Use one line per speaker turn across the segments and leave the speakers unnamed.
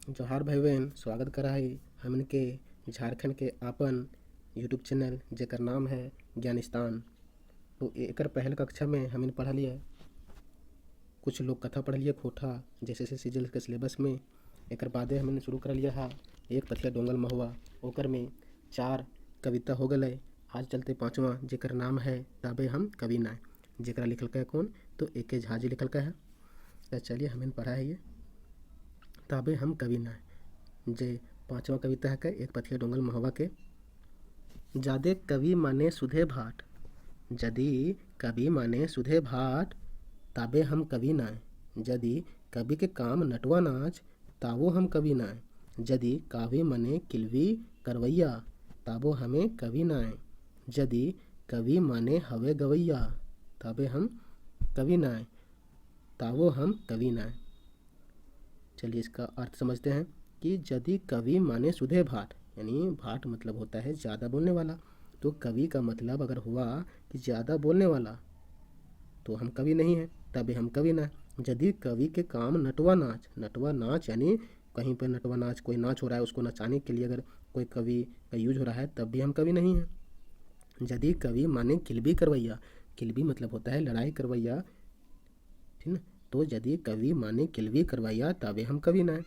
जोहार भाई बहन, स्वागत करा है हमन के झारखंड के आपन यूट्यूब चैनल जेकर नाम है ज्ञानिस्तान। तो एकर पहल कक्षा में हमन पढ़लिए कुछ लोग कथा पढ़लिए खोटा जैसे सीजल के सिलेबस में। एकर बादे हमन शुरू कर लिया है एक पथिया डोंगल महुआ, ओकर में 4 कविता हो गए। आज चलते 5वां जेकर नाम है ताबे हम कवि ना, जेकरा लिखल का है कौन तो एके झा जी लिखल का है। तो चलिए हमन पढ़ा है ये ताबे हम कवि ना जे 5वां कविता है एक पथिया डोंगल महुआ के। जादे कवि माने सुधे भाट, यदि कवि माने सुधे भाट ताबे हम कवि नाय। यदि कवि के काम नटवा नाच ताबो हम कवि नाय। यदि काव्य माने किलवी करवैया ताबो हमें कवि नाय। यदि कवि माने हवे गवैया ताबे हम कवि नाय, ताबो हम कवि नाय। चलिए इसका अर्थ समझते हैं कि यदि कवि माने सुधे भाट, यानी भाट मतलब होता है ज़्यादा बोलने वाला, तो कवि का मतलब अगर हुआ कि ज़्यादा बोलने वाला तो हम कवि नहीं हैं, तभी हम कवि ना। यदि कवि के काम नटवा नाच यानी कहीं पर नटवा नाच कोई नाच हो रहा है उसको नचाने के लिए अगर कोई कवि का यूज हो रहा है तब भी हम कवि नहीं हैं। यदि कवि माने किलबी करवैया, किलबी मतलब होता है लड़ाई करवैया, ठीक ना। तो यदि कवि माने किलवी करवैया तबे हम कवि ना,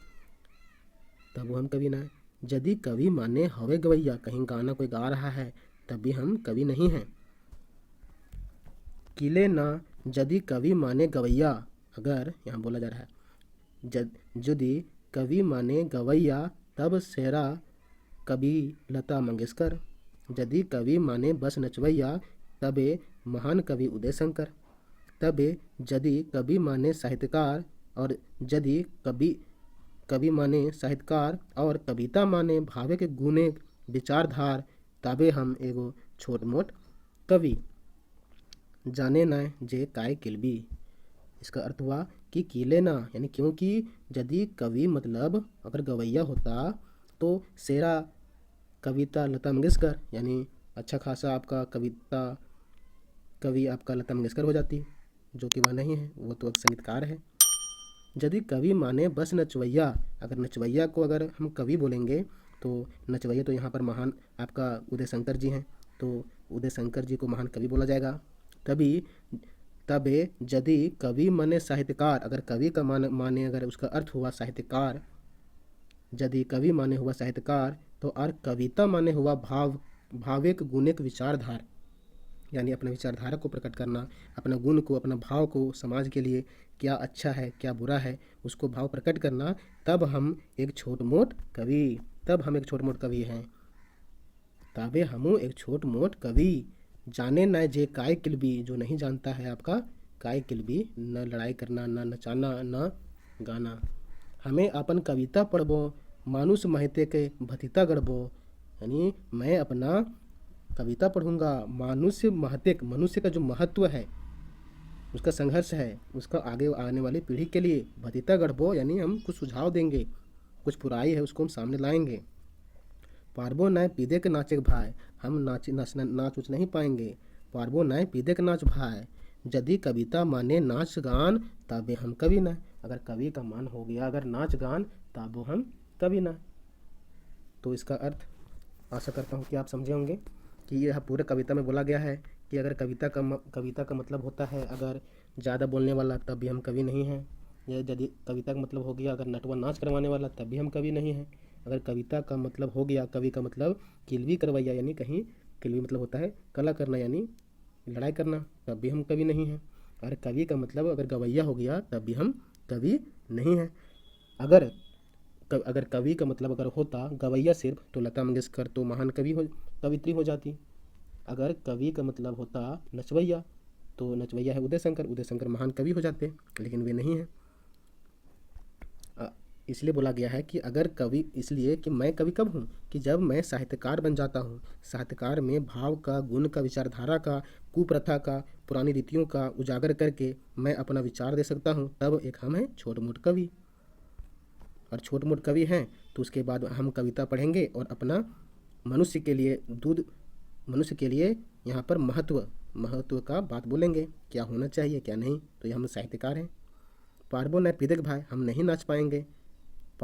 तब हम कवि ना। यदि कवि माने हवे गवैया, कहीं गाना कोई गा रहा है तब भी हम कवि नहीं हैं। किले ना यदि कवि माने गवैया, अगर यहाँ बोला जा रहा है यदि कवि माने गवैया तब सेरा कवि लता मंगेशकर। यदि कवि माने बस नचवैया तबे महान कवि उदय शंकर। तबे यदि कवि माने साहित्यकार और यदि कवि माने साहित्यकार और कविता माने भावे के गुणे विचारधार तबे हम एगो छोट मोट कवि। जाने ना जे काय किलबी, इसका अर्थ हुआ कि कीले ना यानी क्योंकि यदि कवि मतलब अगर गवैया होता तो शेरा कविता लता मंगेशकर, यानी अच्छा खासा आपका कवि आपका लता मंगेशकर हो जाती, जो कि वह नहीं है, वो तो अब संगीतकार है। यदि कवि माने बस नचवैया, अगर नचवैया को अगर हम कवि बोलेंगे तो नचवैया तो यहाँ पर महान आपका उदय शंकर जी हैं, तो उदय शंकर जी को महान कवि बोला जाएगा। तभी तबे यदि कवि माने साहित्यकार, अगर कवि का माने अगर उसका अर्थ हुआ साहित्यकार, यदि कवि माने हुआ साहित्यकार तो और कविता माने हुआ भाविक गुणिक विचारधार, यानी अपने विचारधारा को प्रकट करना, अपना गुण को अपना भाव को समाज के लिए क्या अच्छा है क्या बुरा है उसको भाव प्रकट करना, तब हम एक छोट मोट कवि हैं। तबे हम एक छोट मोट कवि। जाने न जे काय किलबी, जो नहीं जानता है आपका काय किलबी, न लड़ाई करना न नचाना न गाना। हमें अपन कविता पढ़बो मानुष महते के भतिता गढ़बो, यानी मैं अपना कविता पढ़ूंगा मनुष्य का जो महत्व है उसका संघर्ष है उसका आगे आने वाली पीढ़ी के लिए भतिता गढ़बो, यानी हम कुछ सुझाव देंगे, कुछ बुराई है उसको हम सामने लाएंगे। पारबो नाय पीदे के नाचे भाई, हम नाच उच नहीं पाएंगे। पारबो नाय पीदे के नाच भाई, यदि कविता माने नाच गान तबे हम कवि ना, अगर कवि का मान हो गया अगर नाच गान तबो हम कवि ना। तो इसका अर्थ आशा करता हूँ कि आप समझे होंगे कि यह पूरे कविता में बोला गया है कि अगर कविता का मतलब होता है अगर ज़्यादा बोलने वाला तब भी हम कवि नहीं हैं। या यदि कविता का मतलब हो गया अगर नटवा नाच करवाने वाला तब भी हम कवि नहीं हैं। अगर कविता का मतलब हो गया, कवि का मतलब किलवी करवैया, यानी कहीं किलवी मतलब होता है कला करना यानी लड़ाई करना, तब भी हम कवि नहीं हैं। अगर कवि का मतलब अगर गवैया हो गया तब भी हम कवि नहीं हैं। अगर अगर कवि का मतलब अगर होता गवैया सिर्फ तो लता मंगेशकर तो महान कवित्री हो जाती। अगर कवि का मतलब होता नचवैया तो नचवैया है उदय शंकर महान कवि हो जाते, लेकिन वे नहीं हैं। इसलिए बोला गया है कि अगर कवि, इसलिए कि मैं कवि कब हूँ कि जब मैं साहित्यकार बन जाता हूँ। साहित्यकार में भाव का, गुण का, विचारधारा का, कुप्रथा का, पुरानी रीतियों का उजागर करके मैं अपना विचार दे सकता हूँ, तब एक हम हैं छोट मोट कवि। और छोट मोट कवि हैं तो उसके बाद हम कविता पढ़ेंगे और अपना मनुष्य के लिए यहाँ पर महत्व का बात बोलेंगे, क्या होना चाहिए क्या नहीं। तो ये हम साहित्यकार हैं। पारबो न पीदक भाई, हम नहीं नाच पाएंगे।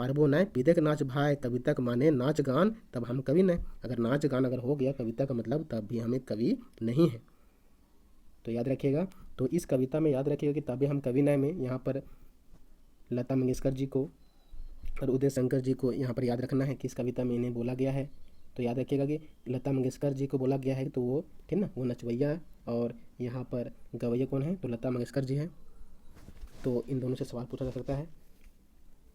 पारबो नय पीदेक नाच भाई, कविता का माने नाच गान, तब हम कवि नय। अगर नाच गान अगर हो गया कविता का मतलब, तब भी हमें कवि नहीं है। तो याद रखिएगा। तो इस कविता में याद रखिएगा कि तभी हम कवि नय में यहाँ पर लता मंगेशकर जी को और उदय शंकर जी को यहाँ पर याद रखना है कि इस कविता में इन्हें बोला गया है। तो याद रखिएगा कि लता मंगेशकर जी को बोला गया है, तो वो ठीक ना, वो नचवैया है, और यहाँ पर गवैया कौन है, तो लता मंगेशकर जी हैं। तो इन दोनों से सवाल पूछा जा सकता है।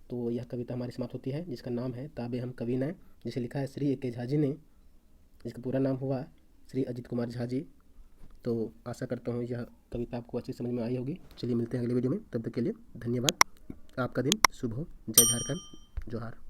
तो यह कविता हमारी समाप्त होती है, जिसका नाम है ताबे हम कवि नय, जिसे लिखा है श्री ए.के. झा जी ने, जिसका पूरा नाम हुआ श्री अजित कुमार झा जी। तो आशा करता हूँ यह कविता आपको अच्छी समझ में आई होगी। चलिए मिलते हैं अगले वीडियो में, तब तक के लिए धन्यवाद। आपका दिन शुभ हो। जय झारखंड, जोहार।